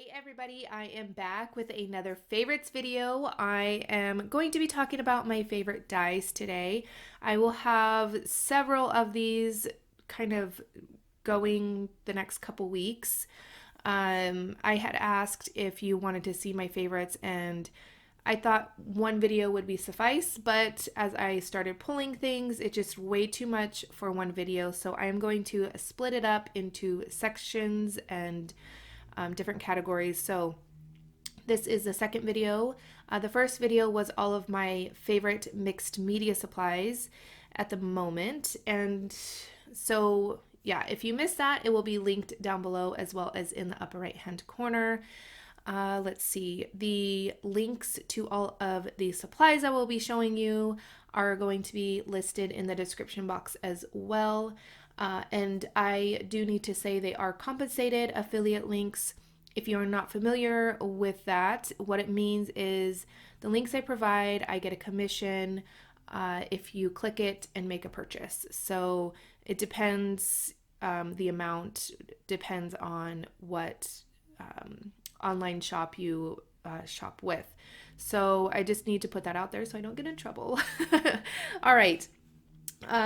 Hey everybody, I am back with another favorites video. I am going to be talking about my favorite dies today. I will have several of these kind of going the next couple weeks. I had asked if you wanted to see my favorites, and I thought one video would be suffice, but as I started pulling things, it's just way too much for one video. So I am going to split it up into sections and different categories. So this is the second video. The first video was all of my favorite mixed media supplies at the moment. And so yeah, if you missed that, it will be linked down below as well as in the upper right hand corner. Let's see, the links to all of the supplies I will be showing you are going to be listed in the description box as well. And I do need to say they are compensated affiliate links. If you are not familiar with that, what it means is the links I provide, I get a commission if you click it and make a purchase. So it depends, the amount depends on what online shop you shop with. So I just need to put that out there so I don't get in trouble. All right.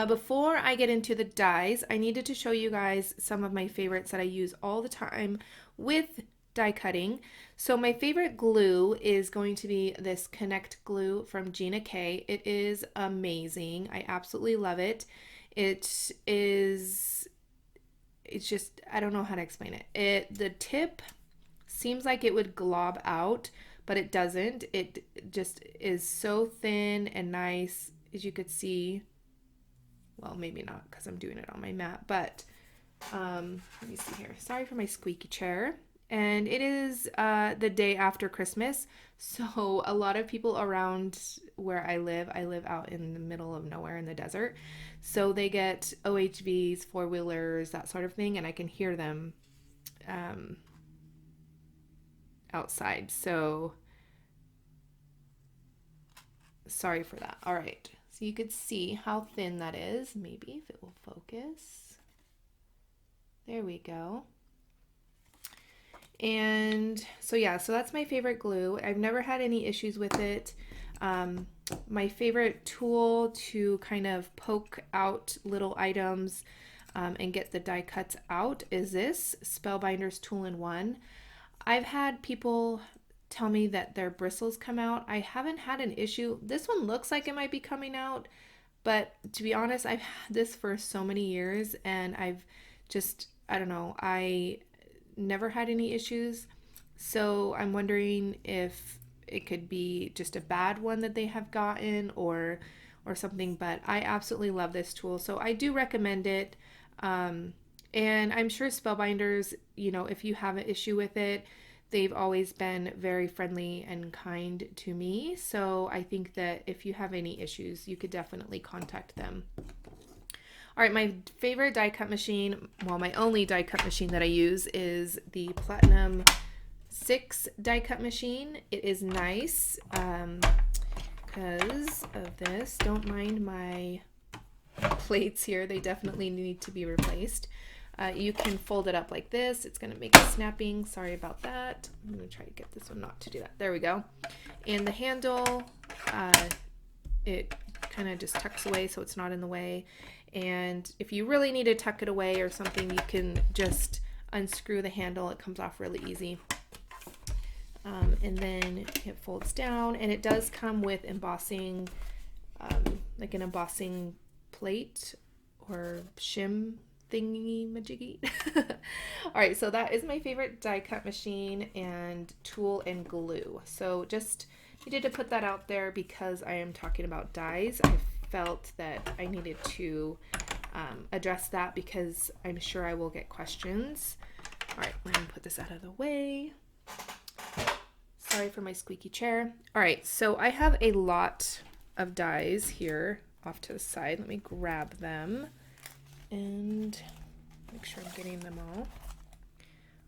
Before I get into the dies, I needed to show you guys some of my favorites that I use all the time with die cutting. So my favorite glue is going to be this Connect glue from Gina K. It is amazing. I absolutely love it. It's just, I don't know how to explain it. The tip seems like it would glob out, but it doesn't. It just is so thin and nice, as you could see. Well, maybe not because I'm doing it on my mat, but let me see here. Sorry for my squeaky chair. And it is the day after Christmas, so a lot of people around where I live out in the middle of nowhere in the desert, so they get OHVs, four-wheelers, that sort of thing, and I can hear them outside, so sorry for that. All right. So you could see how thin that is. Maybe if it will focus. There we go. And so yeah, so that's my favorite glue. I've never had any issues with it. My favorite tool to kind of poke out little items and get the die cuts out is this Spellbinders Tool-in-One. I've had people tell me that their bristles come out. I haven't had an issue. This one looks like it might be coming out, but to be honest, I've had this for so many years and I've just, I don't know, I never had any issues. So I'm wondering if it could be just a bad one that they have gotten or something, but I absolutely love this tool. So I do recommend it. And I'm sure Spellbinders, you know, if you have an issue with it, they've always been very friendly and kind to me. So I think that if you have any issues, you could definitely contact them. All right, my favorite die cut machine, well, my only die cut machine that I use is the Platinum 6 die cut machine. It is nice because of this. Don't mind my plates here. They definitely need to be replaced. You can fold it up like this. It's going to make it snapping. Sorry about that. I'm going to try to get this one not to do that. There we go. And the handle, it kind of just tucks away so it's not in the way. And if you really need to tuck it away or something, you can just unscrew the handle. It comes off really easy. And then it folds down, and it does come with embossing, like an embossing plate or shim thingy majiggy. All right, so that is my favorite die cut machine and tool and glue. So just needed to put that out there because I am talking about dies. I felt that I needed to address that because I'm sure I will get questions. All right, let me put this out of the way. Sorry for my squeaky chair. All right, so I have a lot of dies here off to the side. Let me grab them and make sure I'm getting them all.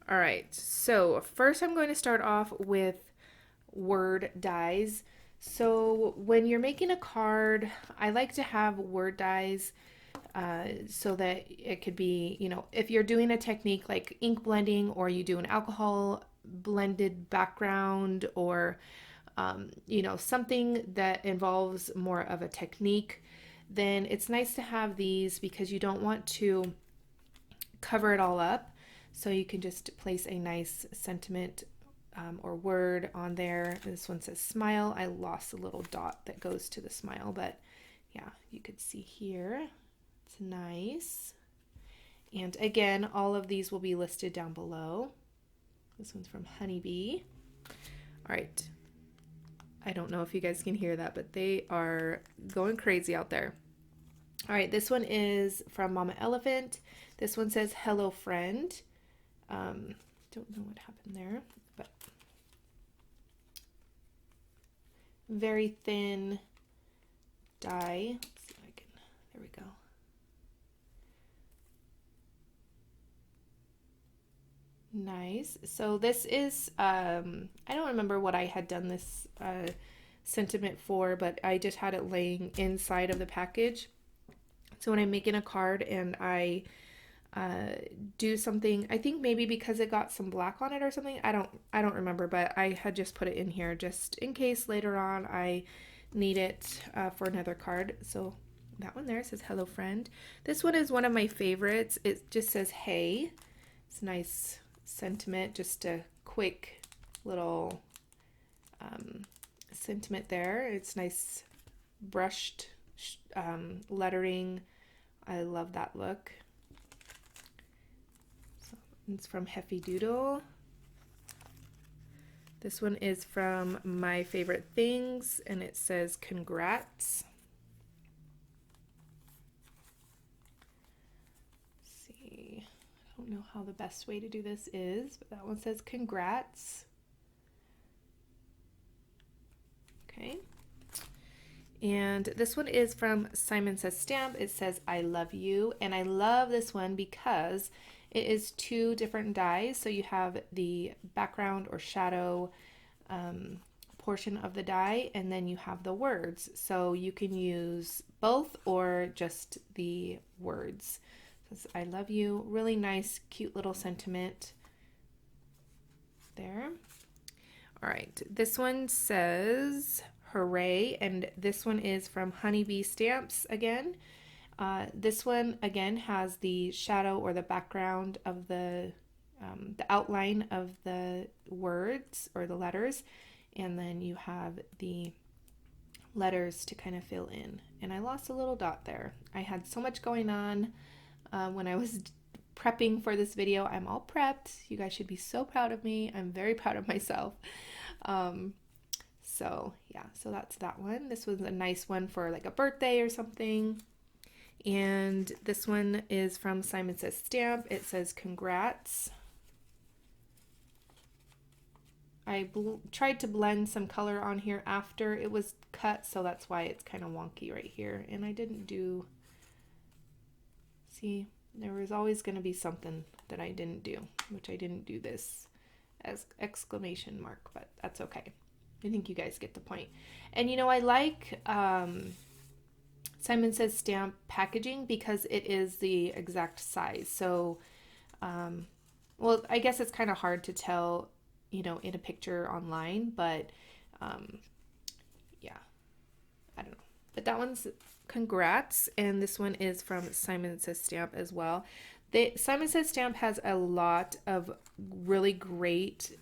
All right, so first I'm going to start off with word dies. So when you're making a card, I like to have word dies so that it could be, you know, if you're doing a technique like ink blending or you do an alcohol blended background or you know, something that involves more of a technique, then it's nice to have these because you don't want to cover it all up. So you can just place a nice sentiment or word on there. This one says smile. I lost a little dot that goes to the smile, but yeah, you could see here. It's nice. And again, all of these will be listed down below. This one's from Honeybee. All right. I don't know if you guys can hear that, but they are going crazy out there. All right, this one is from Mama Elephant. This one says, hello, friend. Don't know what happened there, but very thin die. Let's see if I can, there we go. Nice. So this is, I don't remember what I had done this sentiment for, but I just had it laying inside of the package. So when I'm making a card and I do something, I think maybe because it got some black on it or something, I don't remember, but I had just put it in here just in case later on I need it for another card. So that one there says hello friend. This one is one of my favorites. It just says hey. It's nice sentiment, just a quick little sentiment there. It's nice brushed lettering. I love that look. So it's from Heffy Doodle. This one is from My Favorite Things, and it says congrats. Let's see, I don't know how the best way to do this is, but that one says congrats. Okay. And this one is from Simon Says Stamp. It says, I love you. And I love this one because it is two different dies. So you have the background or shadow portion of the die, and then you have the words. So you can use both or just the words. It says, I love you. Really nice, cute little sentiment there. All right. This one says, Hooray, and this one is from Honeybee Stamps again. This one again has the shadow or the background of the outline of the words or the letters, and then you have the letters to kind of fill in. And I lost a little dot there. I had so much going on when I was prepping for this video. I'm all prepped. You guys should be so proud of me. I'm very proud of myself. So yeah, so that's that one. This was a nice one for like a birthday or something. And this one is from Simon Says Stamp. It says congrats. I tried to blend some color on here after it was cut, so that's why it's kind of wonky right here. And I didn't do, see, there was always going to be something that I didn't do, which I didn't do this as exclamation mark, but that's okay. I think you guys get the point. And you know, I like Simon Says Stamp packaging because it is the exact size. So, well, I guess it's kind of hard to tell, you know, in a picture online, but yeah, I don't know. But that one's congrats, and this one is from Simon Says Stamp as well. Simon Says Stamp has a lot of really great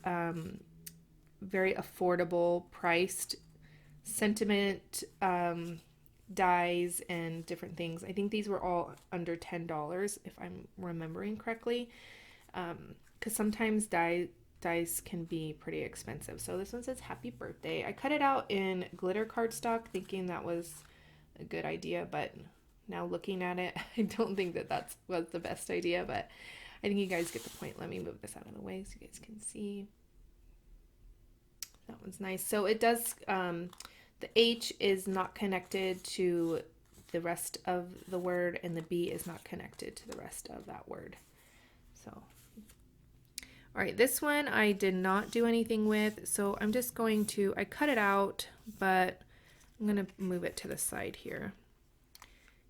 very affordable priced sentiment dies and different things. I think these were all under $10 if I'm remembering correctly, because sometimes dies can be pretty expensive. So this one says happy birthday. I cut it out in glitter cardstock thinking that was a good idea, but now looking at it, I don't think that was the best idea, but I think you guys get the point. Let me move this out of the way so you guys can see. That one's nice. So it does, the H is not connected to the rest of the word, and the B is not connected to the rest of that word. So, all right, this one I did not do anything with, so I'm just going to, I cut it out, but I'm going to move it to the side here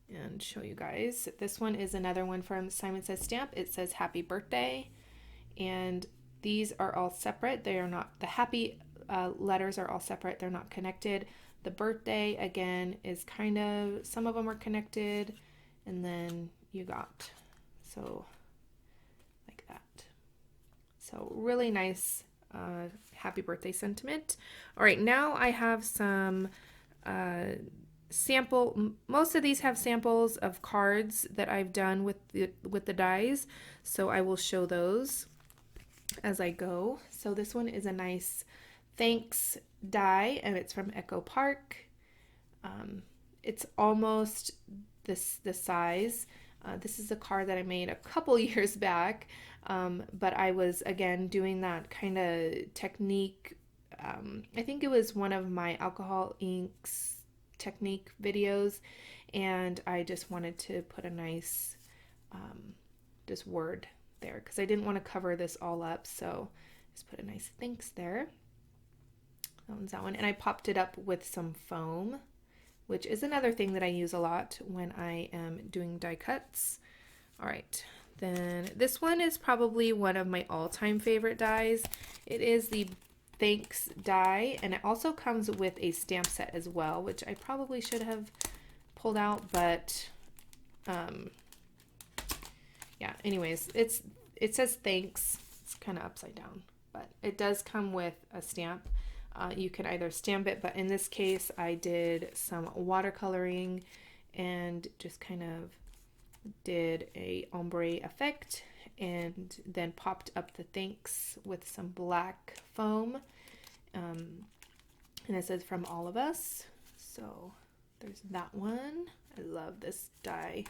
and show you guys. This one is another one from Simon Says Stamp. It says happy birthday, and these are all separate. They are not, the happy letters are all separate. They're not connected. The birthday, again, is kind of, some of them are connected, and then you got, so like that. So really nice happy birthday sentiment. All right, now I have some most of these have samples of cards that I've done with the dies, so I will show those as I go. So this one is a nice thanks die, and it's from Echo Park. It's almost the size. This is a card that I made a couple years back, but I was again doing that kind of technique. I think it was one of my alcohol inks technique videos, and I just wanted to put a nice just word there because I didn't want to cover this all up, so just put a nice thanks there. That one's that one, and I popped it up with some foam, which is another thing that I use a lot when I am doing die cuts. All right, then this one is probably one of my all-time favorite dies. It is the Thanks die, and it also comes with a stamp set as well, which I probably should have pulled out, but yeah, anyways, it says thanks. It's kind of upside down, but it does come with a stamp. You can either stamp it, but in this case I did some watercoloring and just kind of did a ombre effect, and then popped up the thanks with some black foam, and it says from all of us. So there's that one. I love this die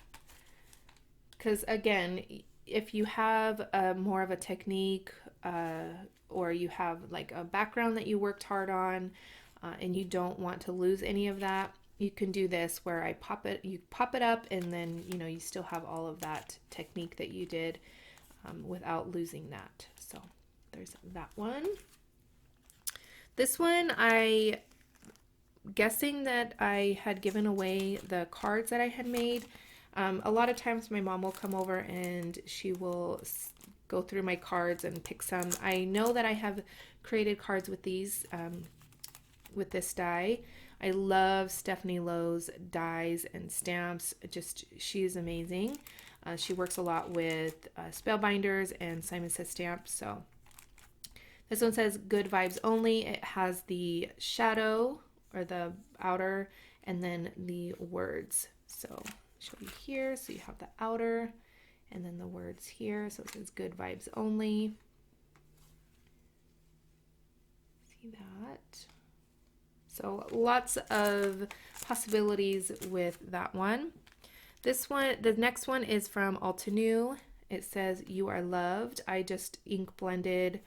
because again, if you have more of a technique or you have like a background that you worked hard on and you don't want to lose any of that, you can do this where you pop it up, and then you still have all of that technique that you did without losing that. So there's that one. This one, I guessing that I had given away the cards that I had made. A lot of times my mom will come over and she will go through my cards and pick some. I know that I have created cards with these, with this die. I love Stephanie Lowe's dies and stamps. She's amazing. She works a lot with Spellbinders and Simon Says Stamps. So this one says good vibes only. It has the shadow or the outer and then the words. So I'll show you here. So you have the outer and then the words here. So it says good vibes only. See that? So lots of possibilities with that one. This one, the next one is from Altenew. It says you are loved. I just ink blended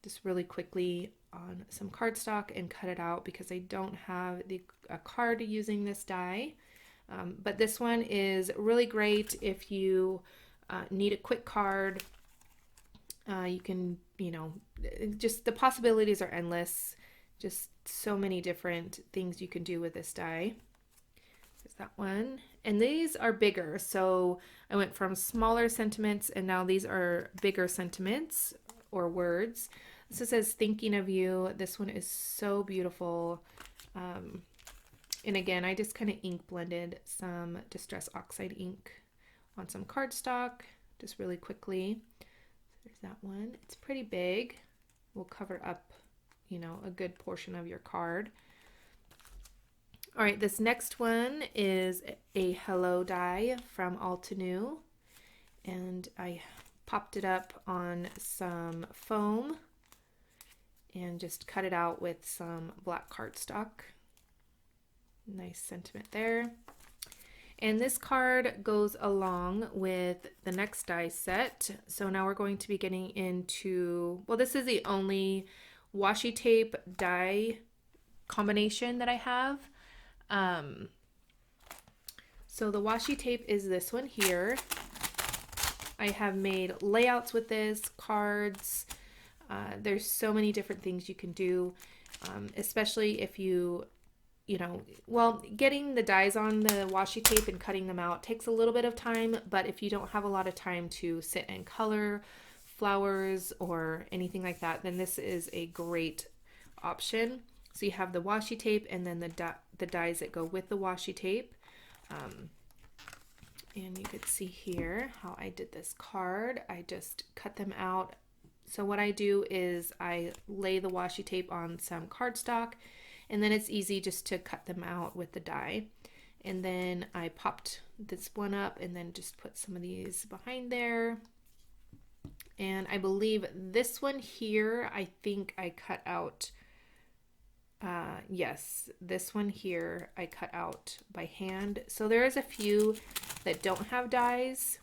just really quickly on some cardstock and cut it out because I don't have a card using this die. But this one is really great if you need a quick card. You can, just the possibilities are endless. Just so many different things you can do with this die. There's that one. And these are bigger. So I went from smaller sentiments and now these are bigger sentiments or words. This says thinking of you. This one is so beautiful. And again, I just kind of ink blended some Distress Oxide ink on some cardstock just really quickly. There's that one. It's pretty big. We'll cover up a good portion of your card. All right, this next one is a hello die from Altenew, and I popped it up on some foam and just cut it out with some black cardstock. Nice sentiment there. And this card goes along with the next die set. So now we're going to be getting into, well, this is the only washi tape die combination that I have. So the washi tape is this one here. I have made layouts with this, cards. There's so many different things you can do, especially if getting the dies on the washi tape and cutting them out takes a little bit of time, but if you don't have a lot of time to sit and color flowers or anything like that, then this is a great option. So you have the washi tape and then the dies that go with the washi tape. And you could see here how I did this card. I just cut them out. So what I do is I lay the washi tape on some cardstock, and then it's easy just to cut them out with the die. And then I popped this one up and then just put some of these behind there. And I believe this one here, I think I cut out, yes, this one here I cut out by hand. So there is a few that don't have dies.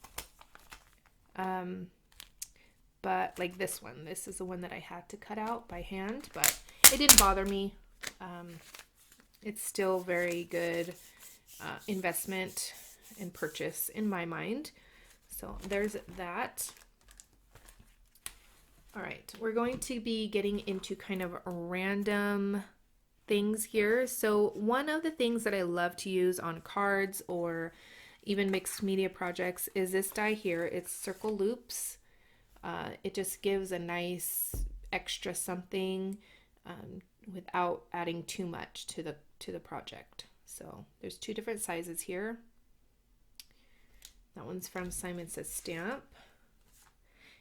But like this one, this is the one that I had to cut out by hand, but it didn't bother me. It's still very good investment and purchase in my mind. So there's that. All right, we're going to be getting into kind of random things here. So one of the things that I love to use on cards or even mixed media projects is this die here. It's Circle Loops. It just gives a nice extra something without adding too much to the project. So there's two different sizes here. That one's from Simon Says Stamp.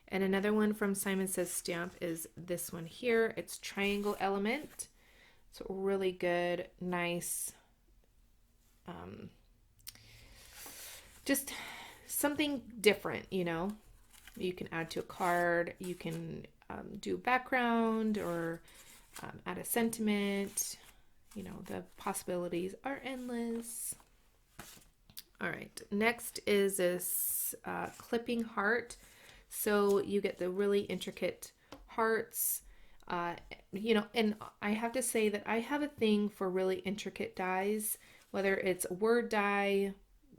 And another one from Simon Says Stamp is this one here. It's Triangle Element. So really good, nice, just something different, you know. You can add to a card, you can do background or add a sentiment. You know, the possibilities are endless. All right, next is this clipping heart. So you get the really intricate hearts, you know, and I have to say that I have a thing for really intricate dies, whether it's a word die,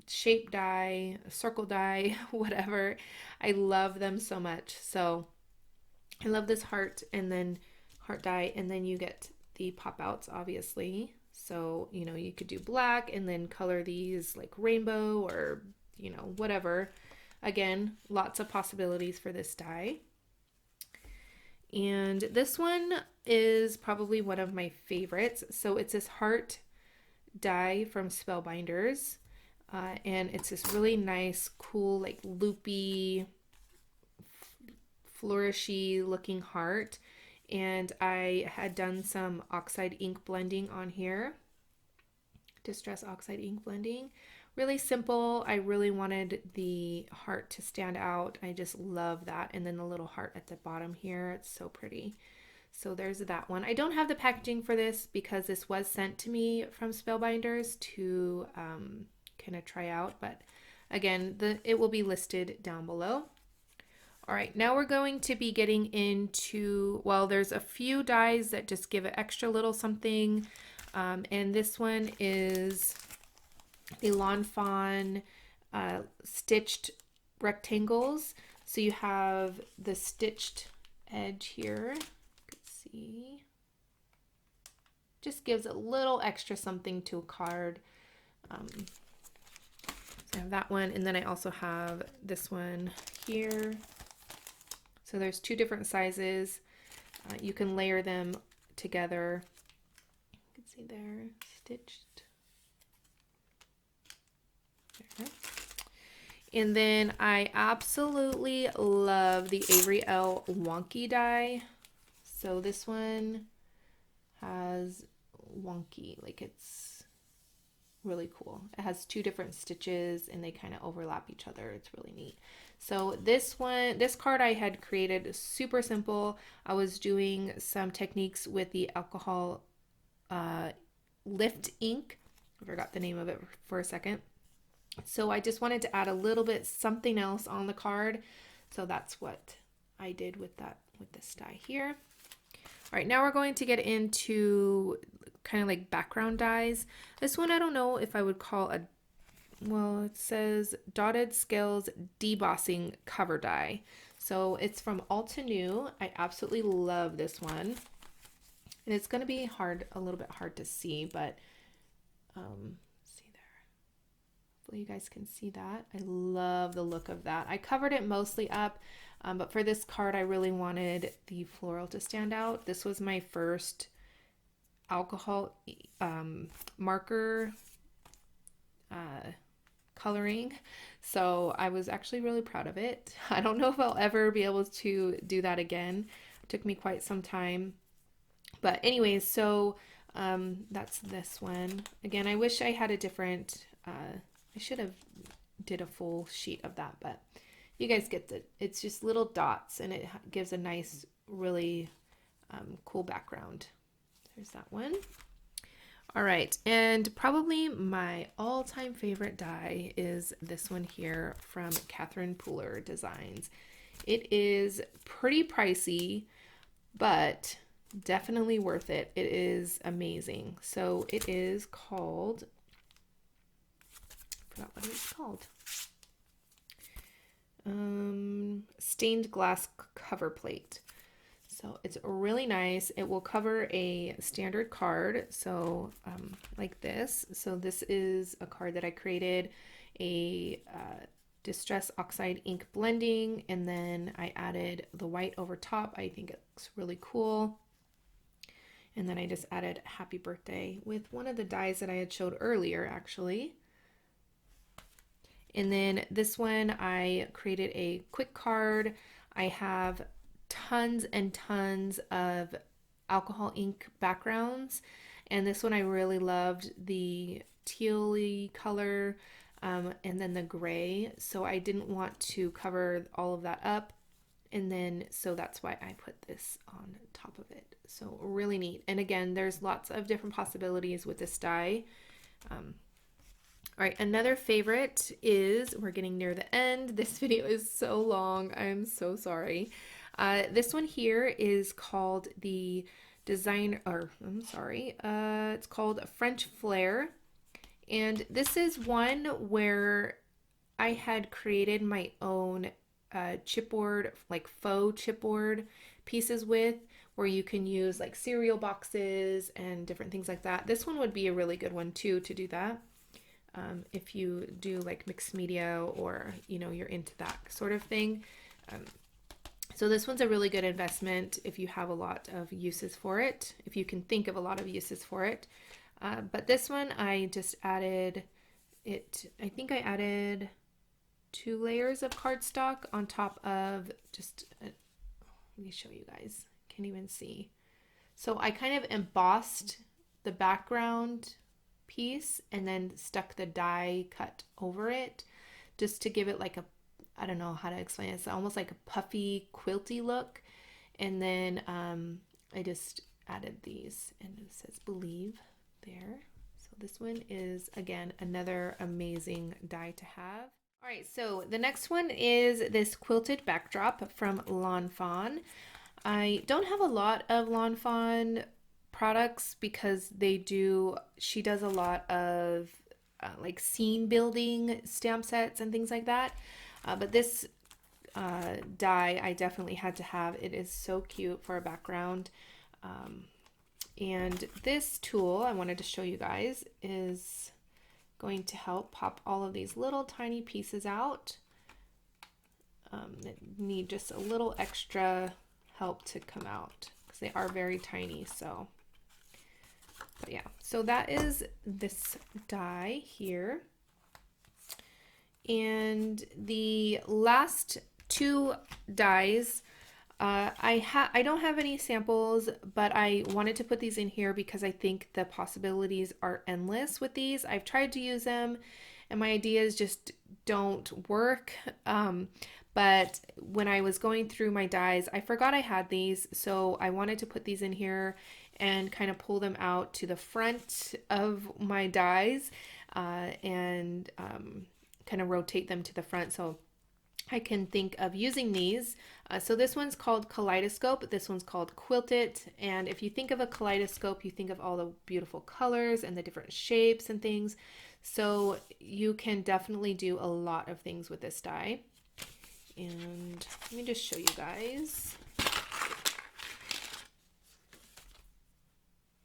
shape die, circle die, whatever. I love them so much. So I love this heart and then heart die, and then you get the pop outs, obviously. So, you know, you could do black and then color these like rainbow or, you know, whatever. Again, lots of possibilities for this die. And this one is probably one of my favorites. So it's this heart die from Spellbinders. And it's this really nice, cool, like loopy, flourishy looking heart. And I had done some oxide ink blending on here. Distress oxide ink blending. Really simple. I really wanted the heart to stand out. I just love that. And then the little heart at the bottom here. It's so pretty. So there's that one. I don't have the packaging for this because this was sent to me from Spellbinders to kind of try out. But again, it will be listed down below. All right, now we're going to be getting into, well, there's a few dies that just give an extra little something. And this one is the Lawn Fawn stitched rectangles. So you have the stitched edge here. You can see. Just gives a little extra something to a card. So I have that one, and then I also have this one here. So there's two different sizes. You can layer them together. You can see there, stitched. There. And then I absolutely love the Avery Elle Wonky die. So this one has wonky, like it's really cool. It has two different stitches and they kind of overlap each other. It's really neat. So this card I had created super simple. I was doing some techniques with the alcohol lift ink. I forgot the name of it for a second. So I just wanted to add a little bit something else on the card. So that's what I did with this die here. All right, now we're going to get into kind of like background dies. This one I don't know if I would call well, it says Dotted Scales Debossing Cover Die. So it's from Altenew. I absolutely love this one. And it's going to be a little bit hard to see, but see there. Hopefully you guys can see that. I love the look of that. I covered it mostly up. But for this card, I really wanted the floral to stand out. This was my first alcohol marker coloring, so I was actually really proud of it. I don't know if I'll ever be able to do that again. It took me quite some time. But anyways, so that's this one. Again, I wish I had a different, I should have did a full sheet of that, but you guys get it. It's just little dots and it gives a nice, really cool background. There's that one. All right, and probably my all-time favorite die is this one here from Catherine Pooler Designs. It is pretty pricey, but definitely worth it. It is amazing. So it is called, I forgot what it's called. Stained glass cover plate. So it's really nice. It will cover a standard card, so like this. So this is a card that I created, a Distress Oxide ink blending, and then I added the white over top. I think it looks really cool. And then I just added happy birthday with one of the dies that I had showed earlier, actually. And then this one, I created a quick card. I have tons and tons of alcohol ink backgrounds. And this one I really loved the teal-y color and then the gray. So I didn't want to cover all of that up. And then, so that's why I put this on top of it. So really neat. And again, there's lots of different possibilities with this die. All right, another favorite is, we're getting near the end. This video is so long. I'm so sorry. This one here is called the it's called French Flair. And this is one where I had created my own chipboard, like faux chipboard pieces with, where you can use like cereal boxes and different things like that. This one would be a really good one too to do that. If you do like mixed media or, you know, you're into that sort of thing. So this one's a really good investment if you have a lot of uses for it, if you can think of a lot of uses for it. But this one, I just added it, I think I added 2 layers of cardstock on top of just, let me show you guys, can't even see. So I kind of embossed the background piece and then stuck the die cut over it just to give it like a, I don't know how to explain it. It's almost like a puffy quilty look. And then I just added these and it says believe there. So this one is again another amazing die to have. All right, so the next one is this quilted backdrop from Lawn Fawn. I don't have a lot of Lawn Fawn products because she does a lot of like scene building stamp sets and things like that. But this die I definitely had to have. It is so cute for a background. And this tool I wanted to show you guys is going to help pop all of these little tiny pieces out that need just a little extra help to come out because they are very tiny. So but yeah, so that is this die here. And the last 2 dies, I don't have any samples, but I wanted to put these in here because I think the possibilities are endless with these. I've tried to use them and my ideas just don't work. But when I was going through my dies, I forgot I had these, so I wanted to put these in here and kind of pull them out to the front of my dies and kind of rotate them to the front so I can think of using these. So this one's called Kaleidoscope, this one's called Quilt It, and if you think of a kaleidoscope, you think of all the beautiful colors and the different shapes and things. So you can definitely do a lot of things with this die. And let me just show you guys.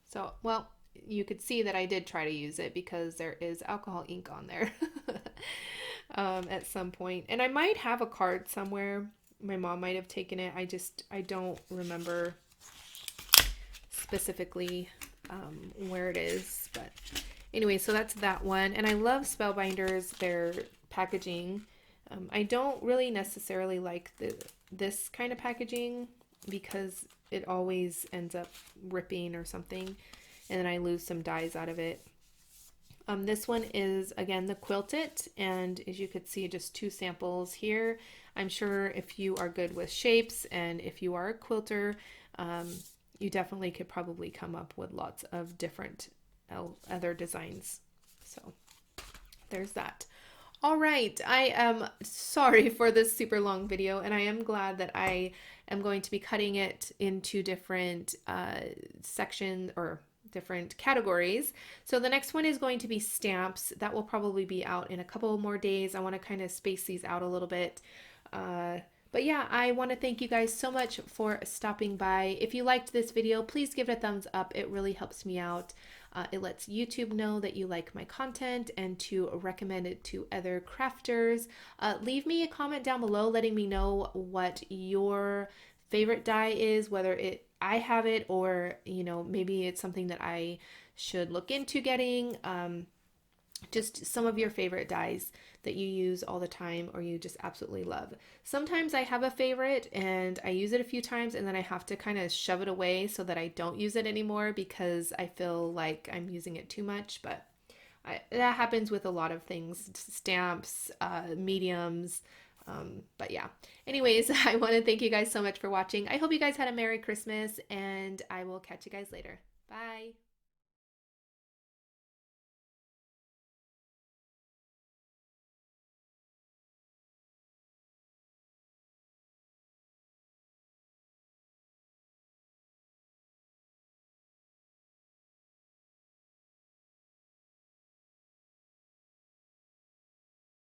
So, well, you could see that I did try to use it because there is alcohol ink on there at some point. And I might have a card somewhere my mom might have taken it. I don't remember specifically where it is, but anyway, so that's that one. And I love Spellbinders, their packaging. I don't really necessarily like this kind of packaging because it always ends up ripping or something, and then I lose some dies out of it. This one is, again, the Quilt It, and as you could see, just 2 samples here. I'm sure if you are good with shapes and if you are a quilter, you definitely could probably come up with lots of different other designs. So there's that. All right, I am sorry for this super long video, and I am glad that I am going to be cutting it into different sections or different categories. So the next one is going to be stamps. That will probably be out in a couple more days. I want to kind of space these out a little bit. But yeah, I want to thank you guys so much for stopping by. If you liked this video, please give it a thumbs up. It really helps me out. It lets YouTube know that you like my content and to recommend it to other crafters. Leave me a comment down below letting me know what your favorite die is, whether I have it or, you know, maybe it's something that I should look into getting. Just some of your favorite dies that you use all the time or you just absolutely love. Sometimes I have a favorite and I use it a few times and then I have to kind of shove it away so that I don't use it anymore because I feel like I'm using it too much. But that happens with a lot of things, stamps, mediums. But yeah, anyways, I want to thank you guys so much for watching. I hope you guys had a Merry Christmas and I will catch you guys later. Bye.